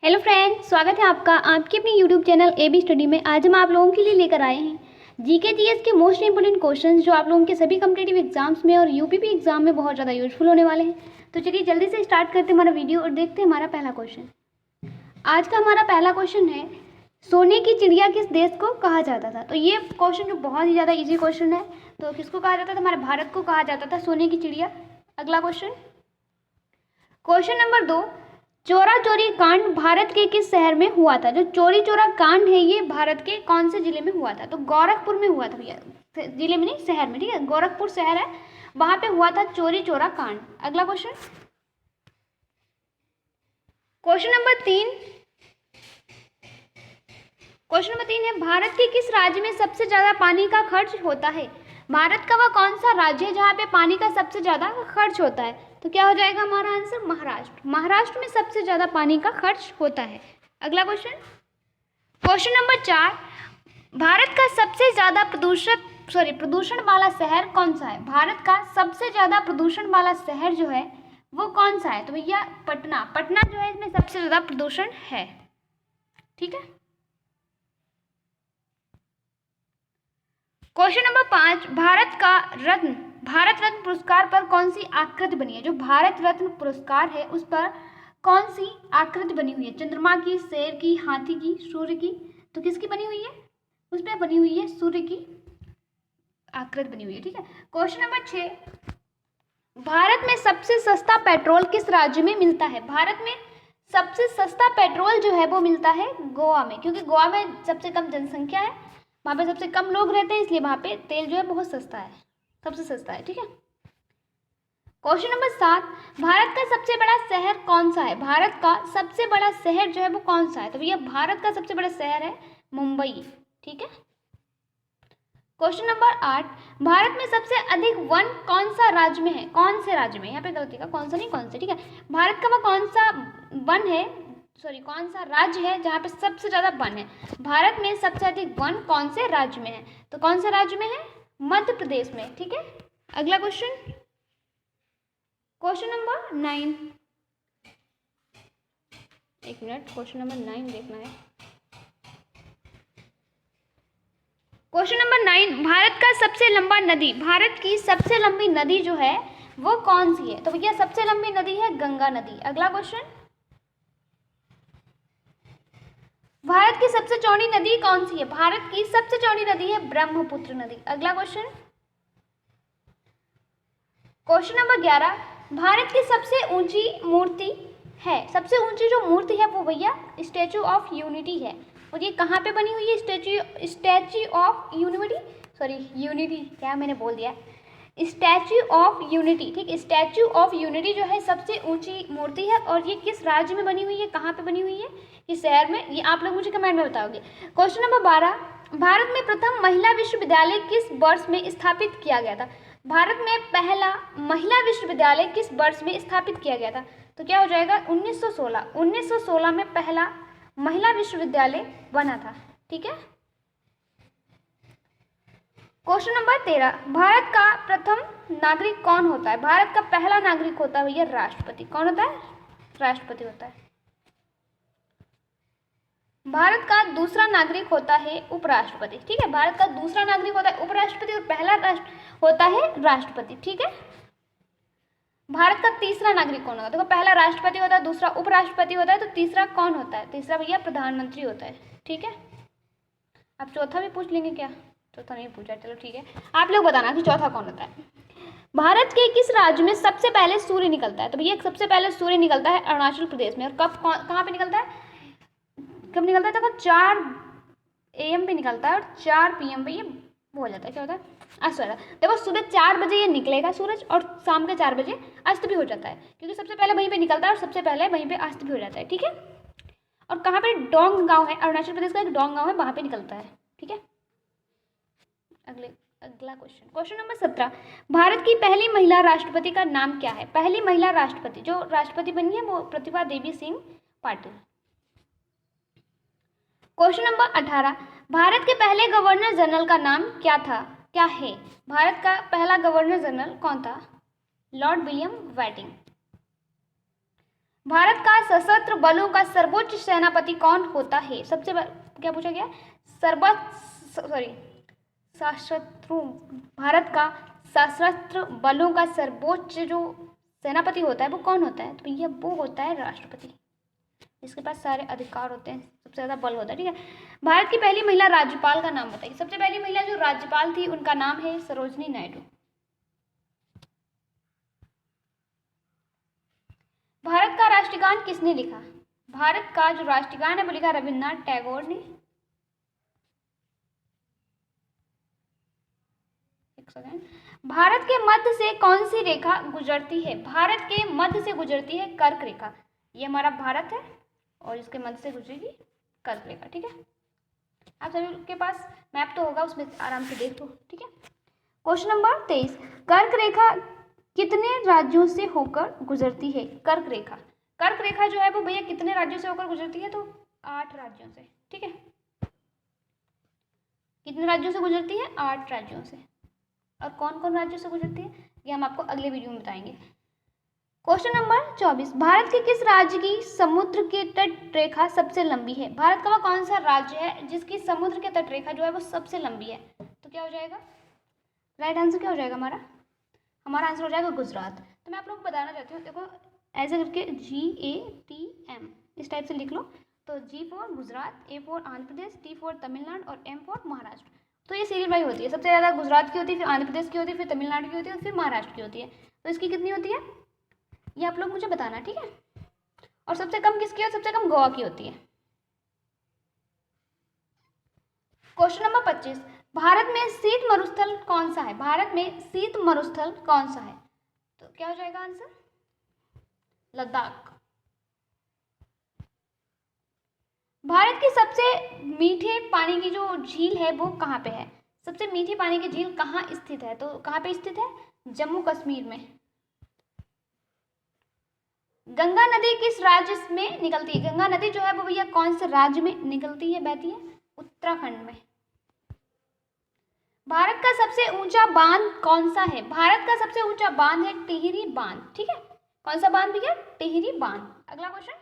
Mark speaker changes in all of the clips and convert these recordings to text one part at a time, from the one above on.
Speaker 1: Hello friend, स्वागत है आपका आपके अपने YouTube channel A B study में। आज हम आप लोगों के लिए लेकर आए हैं जीके जीएस के मोस्ट इंपोर्टेंट क्वेश्चंस जो आप लोगों के सभी कम्पिटेटिव एग्जाम्स में और यूपीपी एग्जाम में बहुत ज़्यादा यूजफुल होने वाले हैं। तो चलिए जल्दी से स्टार्ट करते हैं हमारा वीडियो और देखते हैं हमारा पहला क्वेश्चन। आज का हमारा पहला क्वेश्चन है, सोने की चिड़िया किस देश को कहा जाता था। तो ये क्वेश्चन जो बहुत ही ज़्यादा ईजी क्वेश्चन है। तो किसको कहा जाता था? हमारे भारत को कहा जाता था सोने की चिड़िया। अगला क्वेश्चन नंबर 2, चोरा चोरी कांड भारत के किस शहर में हुआ था। जो चोरी चोरा कांड है ये भारत के कौन से जिले में हुआ था? तो गोरखपुर में हुआ था भैया, जिले में नहीं शहर में, ठीक है। गोरखपुर शहर है, वहां पे हुआ था चोरी चोरा कांड। अगला क्वेश्चन नंबर 3 है, भारत के किस राज्य में सबसे ज्यादा पानी का खर्च होता है। भारत का वह कौन सा राज्य है जहाँ पे पानी का सबसे ज्यादा खर्च होता है? तो क्या हो जाएगा हमारा आंसर? महाराष्ट्र। महाराष्ट्र में सबसे ज्यादा पानी का खर्च होता है। अगला क्वेश्चन नंबर 4, भारत का सबसे ज्यादा प्रदूषण वाला शहर कौन सा है। भारत का सबसे ज्यादा प्रदूषण वाला शहर जो है वो कौन सा है? तो भैया पटना। पटना जो है इसमें सबसे ज्यादा प्रदूषण है, ठीक है। क्वेश्चन नंबर 5, भारत रत्न पुरस्कार पर कौन सी आकृति बनी है। जो भारत रत्न पुरस्कार है उस पर कौन सी आकृति बनी हुई है? चंद्रमा की, शेर की, हाथी की, सूर्य की। तो किसकी बनी हुई है? उस पर बनी हुई है सूर्य की आकृति बनी हुई है, ठीक है। क्वेश्चन नंबर 6, भारत में सबसे सस्ता पेट्रोल किस राज्य में मिलता है। भारत में सबसे सस्ता पेट्रोल जो है वो मिलता है गोवा में, क्योंकि गोवा में सबसे कम जनसंख्या है, वहाँ पे सबसे कम लोग रहते हैं, इसलिए वहाँ पे तेल जो है बहुत सस्ता है, सबसे सस्ता है, ठीक है। क्वेश्चन नंबर 7, भारत का सबसे बड़ा शहर कौन सा है। भारत का सबसे बड़ा शहर जो है वो कौन सा है? तो भैया भारत का सबसे बड़ा शहर है मुंबई, ठीक है। क्वेश्चन नंबर 8, भारत में सबसे अधिक वन कौन सा राज्य में है। कौन से राज्य में? यहाँ पे गलती का कौन सा नहीं, कौन से, ठीक है। भारत का वह कौन सा वन है, कौन सा राज्य है जहाँ पे सबसे ज्यादा वन है। भारत में सबसे अधिक वन कौन से राज्य में है? तो कौन से राज्य में है? मध्य प्रदेश में, ठीक है। अगला क्वेश्चन नंबर 9, एक मिनट, क्वेश्चन नंबर 9 देखना है। क्वेश्चन नंबर 9, भारत का सबसे लंबा नदी, भारत की सबसे लंबी नदी जो है वो कौन सी है? तो भैया सबसे लंबी नदी है गंगा नदी। अगला क्वेश्चन, भारत की सबसे चौड़ी नदी कौन सी है? भारत की सबसे चौड़ी नदी है ब्रह्मपुत्र नदी। अगला क्वेश्चन नंबर 11, भारत की सबसे यूनिटी है, सबसे ऊंची जो मूर्ति है वो भैया स्टैचू ऑफ यूनिटी है। और ये कहाँ पे बनी हुई है? स्टैचू ऑफ यूनिटी, क्या मैंने बोल दिया, स्टैचू ऑफ यूनिटी, ठीक। स्टैचू ऑफ यूनिटी जो है सबसे ऊंची मूर्ति है और ये किस राज्य में बनी हुई है, कहाँ पे बनी हुई है? इस शहर में। ये आप लोग मुझे कमेंट में बताओगे। क्वेश्चन नंबर 12, भारत में प्रथम महिला विश्वविद्यालय किस वर्ष में स्थापित किया गया था। भारत में पहला महिला विश्वविद्यालय किस वर्ष में स्थापित किया गया था? तो क्या हो जाएगा? 1916। 1916 में पहला महिला विश्वविद्यालय बना था, ठीक है। क्वेश्चन नंबर 13, भारत का प्रथम नागरिक कौन होता है? भारत का पहला नागरिक होता है भैया राष्ट्रपति। कौन होता है? राष्ट्रपति होता है। भारत का दूसरा नागरिक होता है उपराष्ट्रपति, ठीक है। भारत का दूसरा नागरिक होता है उपराष्ट्रपति और पहला होता है राष्ट्रपति, ठीक है। भारत का तीसरा नागरिक कौन होता है? देखो पहला राष्ट्रपति होता है, दूसरा उपराष्ट्रपति होता है, तो तीसरा कौन होता है? तीसरा भैया प्रधानमंत्री होता है, ठीक है। अब चौथा भी पूछ लेंगे क्या? चौथा नहीं पूछा, चलो ठीक है। आप लोग बताना कि चौथा कौन होता है। भारत के किस राज्य में सबसे पहले सूर्य निकलता है? तो भैया सबसे पहले सूर्य निकलता है अरुणाचल प्रदेश में। और कहाँ पे निकलता है? कब निकलता है? देखो 4 AM पे निकलता है और 4 PM पे ये हो जाता है। क्या होता है? अस्त हो जाता है। देखो सुबह 4 बजे ये निकलेगा सूरज और शाम के 4 बजे अस्त भी हो जाता है, क्योंकि सबसे पहले वहीं पे निकलता है और सबसे पहले वहीं पे अस्त भी हो जाता है, ठीक है। और कहाँ पे? डोंग गांव है, अरुणाचल प्रदेश का एक डोंग गांव है, वहां पे निकलता है, ठीक है। अगला क्वेश्चन नंबर 17, भारत की पहली महिला राष्ट्रपति का नाम क्या है? पहली महिला राष्ट्रपति जो राष्ट्रपति बनी है वो प्रतिभा देवी सिंह पाटिल। क्वेश्चन नंबर 18, भारत के पहले गवर्नर जनरल का नाम क्या है? भारत का पहला गवर्नर जनरल कौन था? Lord William waiting. भारत का सशस्त्र बलों का सर्वोच्च सेनापति कौन होता है? क्या पूछा गया? सशस्त्र भारत का सशस्त्र बलों का सर्वोच्च जो सेनापति होता है वो कौन होता है? तो भैया वो होता है राष्ट्रपति, जिसके पास सारे अधिकार होते हैं, सबसे ज़्यादा बल होता है। ठीक है, भारत की पहली महिला राज्यपाल का नाम बताइए। सबसे पहली महिला जो राज्यपाल थी उनका नाम है सरोजनी नायडू। भारत का राष्ट्रगान किसने लिखा? भारत का जो राष्ट्रगान है वो लिखा रविन्द्रनाथ टैगोर ने। एक सेकेंड। भारत के मध्य से कौन सी रेखा गुजरती है? भारत के मध्य से गुजरती है कर्क रेखा। ये हमारा भारत है और इसके मध्य से गुजरेगी कर्क रेखा। ठीक है, आप सभी के पास मैप तो होगा, उसमें आराम से देख लो। ठीक है, क्वेश्चन नंबर 23, कर्क रेखा कितने राज्यों से होकर गुजरती है? कर्क रेखा, कर्क रेखा जो है वो भैया कितने राज्यों से होकर गुजरती है? तो 8 राज्यों से। ठीक है, कितने राज्यों से गुजरती है? 8 राज्यों से। और कौन कौन राज्यों से गुजरती है ये हम आपको अगले वीडियो में बताएंगे। क्वेश्चन नंबर 24, भारत के किस राज्य की समुद्र की तट रेखा सबसे लंबी है? भारत का वह कौन सा राज्य है जिसकी समुद्र की तट रेखा जो है वो सबसे लंबी है? तो क्या हो जाएगा? राइट आंसर क्या हो जाएगा हमारा? हमारा आंसर हो जाएगा गुजरात। तो मैं आप लोगों को बताना चाहती हूँ, देखो ऐसे करके GATM इस टाइप से लिख लो। तो G for Gujarat, A for Andhra Pradesh, T for Tamil Nadu और M फॉर महाराष्ट्र। तो ये सीरियल वाइज होती है, सबसे ज़्यादा गुजरात की होती है, फिर आंध्र प्रदेश की होती है, फिर तमिलनाडु की होती है और फिर महाराष्ट्र की होती है। तो इसकी कितनी होती है ये आप लोग मुझे बताना। ठीक है, और सबसे कम किसकी है? सबसे कम गोवा की होती है। क्वेश्चन नंबर 25, भारत में शीत मरुस्थल कौन सा है? भारत में शीत मरुस्थल कौन सा है? तो क्या हो जाएगा आंसर? लद्दाख। भारत की सबसे मीठे पानी की जो झील है वो कहाँ पे है? सबसे मीठी पानी की झील कहाँ स्थित है? तो कहाँ पे स्थित है? जम्मू कश्मीर में। गंगा नदी किस राज्य में निकलती है? गंगा नदी जो है वो भैया कौन से राज्य में निकलती है, बहती है? उत्तराखंड में। भारत का सबसे ऊंचा बांध कौन सा है? भारत का सबसे ऊंचा बांध है टिहरी बांध। ठीक है, कौन सा बांध भैया? टिहरी बांध। अगला क्वेश्चन,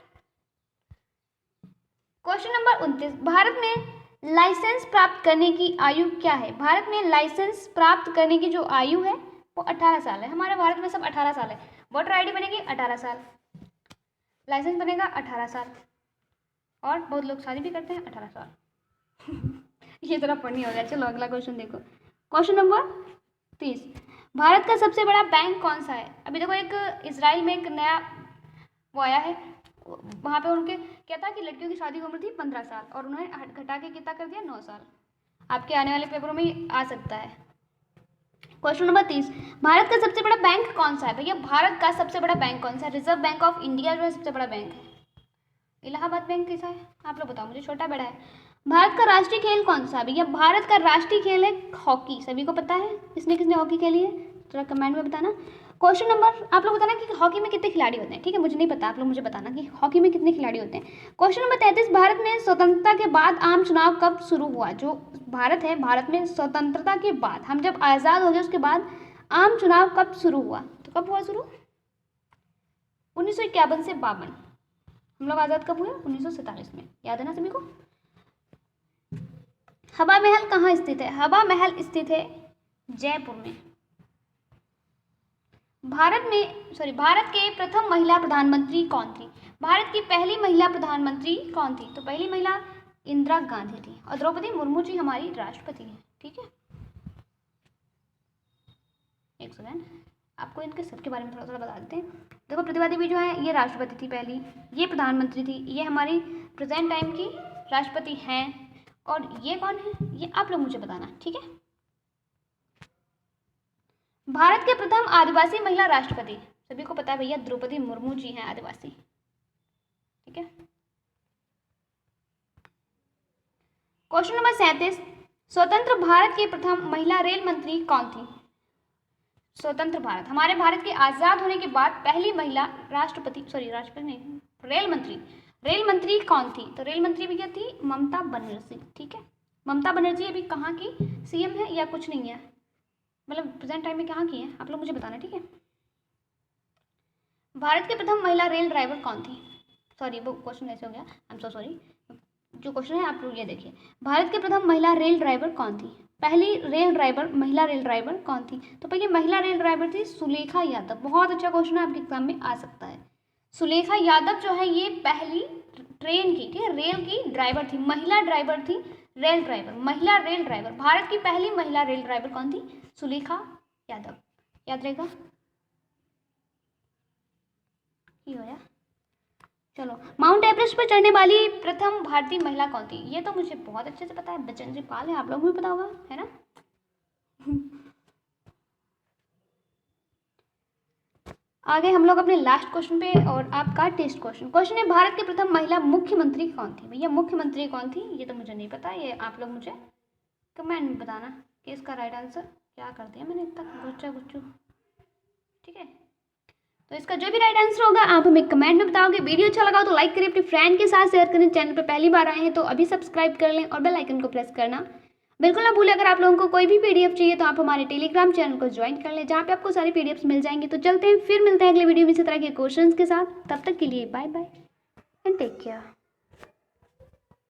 Speaker 1: क्वेश्चन नंबर 29, भारत में लाइसेंस प्राप्त करने की आयु क्या है? भारत में लाइसेंस प्राप्त करने की जो आयु है वो 18 साल है। हमारे भारत में सब 18 साल है। वोटर आईडी बनेगी 18 साल, लाइसेंस बनेगा 18 साल, और बहुत लोग शादी भी करते हैं 18 साल। ये तरह पढ़नी हो गया। चलो अगला क्वेश्चन देखो, क्वेश्चन नंबर 30, भारत का सबसे बड़ा बैंक कौन सा है? अभी देखो एक इजराइल में एक नया वो आया है, वहाँ पे उनके क्या था कि लड़कियों की शादी की उम्र थी 15 साल और उन्होंने घटा के कितना कर दिया? 9 साल। आपके आने वाले पेपरों में आ सकता है। क्वेश्चन नंबर 30, भारत का सबसे बड़ा बैंक कौन सा है? भैया भारत का सबसे बड़ा बैंक कौन सा है? रिजर्व बैंक ऑफ इंडिया जो है सबसे बड़ा बैंक है। इलाहाबाद बैंक कैसा है आप लोग बताओ मुझे, छोटा बड़ा है? भारत का राष्ट्रीय खेल कौन सा है? भैया भारत का राष्ट्रीय खेल है हॉकी। सभी को पता है? किसने किसने हॉकी खेली है थोड़ा कमेंट में बताना। क्वेश्चन नंबर, आप लोग बताना कि हॉकी में कितने खिलाड़ी होते हैं। ठीक है, मुझे नहीं पता, आप लोग मुझे बताना कि हॉकी में कितने खिलाड़ी होते हैं। क्वेश्चन नंबर 33, भारत में स्वतंत्रता के बाद आम चुनाव कब शुरू हुआ? जो भारत है, भारत में स्वतंत्रता के बाद, हम जब आज़ाद हो गए उसके बाद आम चुनाव कब शुरू हुआ? तो कब हुआ शुरू? 1951 से 52। हम लोग आज़ाद कब हुए? 1947 में। याद है ना सभी को? हवा महल कहाँ स्थित है? हवा महल स्थित है जयपुर में। भारत के प्रथम महिला प्रधानमंत्री कौन थी? भारत की पहली महिला प्रधानमंत्री कौन थी? तो पहली महिला इंदिरा गांधी थी और द्रौपदी मुर्मू जी हमारी राष्ट्रपति हैं। ठीक है, एक सेकेंड, आपको इनके सबके बारे में थोड़ा थोड़ा बता देते हैं। देखो प्रतिभा देवी जो है ये राष्ट्रपति थी पहली, ये प्रधानमंत्री थी, ये हमारी प्रेजेंट टाइम की राष्ट्रपति हैं, और ये कौन है ये आप लोग मुझे बताना। ठीक है, भारत के प्रथम आदिवासी महिला राष्ट्रपति सभी को पता है भैया, द्रौपदी मुर्मू जी हैं आदिवासी। ठीक है, क्वेश्चन नंबर 37, स्वतंत्र भारत की प्रथम महिला रेल मंत्री कौन थी? स्वतंत्र भारत, हमारे भारत के आजाद होने के बाद पहली महिला राष्ट्रपति नहीं, रेल मंत्री कौन थी? तो रेल मंत्री भी क्या थी? ममता बनर्जी। ठीक है, ममता बनर्जी अभी कहाँ की सीएम है या कुछ नहीं है, मतलब प्रेजेंट टाइम में कहाँ की है आप लोग मुझे बताना। ठीक है, भारत की प्रथम महिला रेल ड्राइवर कौन थी? सॉरी, वो क्वेश्चन ऐसे हो गया, आई एम सो सॉरी। जो क्वेश्चन है आप लोग ये देखिए, भारत की प्रथम महिला रेल ड्राइवर कौन थी? पहली रेल ड्राइवर, महिला रेल ड्राइवर कौन थी? तो पहली महिला रेल ड्राइवर थी सुलेखा यादव। बहुत अच्छा क्वेश्चन है, आपके एग्जाम में आ सकता है। सुलेखा यादव जो है ये पहली ट्रेन की, ठीक है, रेल की ड्राइवर थी, महिला ड्राइवर थी, रेल ड्राइवर, महिला रेल ड्राइवर। भारत की पहली महिला रेल ड्राइवर कौन थी? सुलेखा यादव। याद रहेगा? ये हो गया। चलो, माउंट एवरेस्ट पर चढ़ने वाली प्रथम भारतीय महिला कौन थी? ये तो मुझे बहुत अच्छे से पता है, बचेंद्री पाल है, आप लोगों को भी पता होगा, है ना? आगे हम लोग अपने लास्ट क्वेश्चन पे, और आपका टेस्ट क्वेश्चन। क्वेश्चन है, भारत की प्रथम महिला मुख्यमंत्री कौन थी? भैया मुख्यमंत्री कौन थी? ये तो मुझे नहीं पता, ये आप लोग मुझे कमेंट में बताना कि इसका राइट आंसर क्या कर दिया मैंने इतना गुच्चू, ठीक है। तो इसका जो भी राइट आंसर होगा आप हमें कमेंट में बताओगे। वीडियो अच्छा लगा तो लाइक करें, अपने फ्रेंड के साथ शेयर करें। चैनल पे पहली बार आए हैं तो अभी सब्सक्राइब कर लें और बेल आइकन को प्रेस करना बिल्कुल ना भूलें। अगर आप लोगों को कोई भी पीडीएफ चाहिए तो आप हमारे टेलीग्राम चैनल को ज्वाइन कर लें, जहाँ पे आपको सारी पीडीएफ्स मिल जाएंगी। तो चलते हैं, फिर मिलते हैं अगले वीडियो में इसी तरह के क्वेश्चंस के साथ। तब तक के लिए bye bye and take care.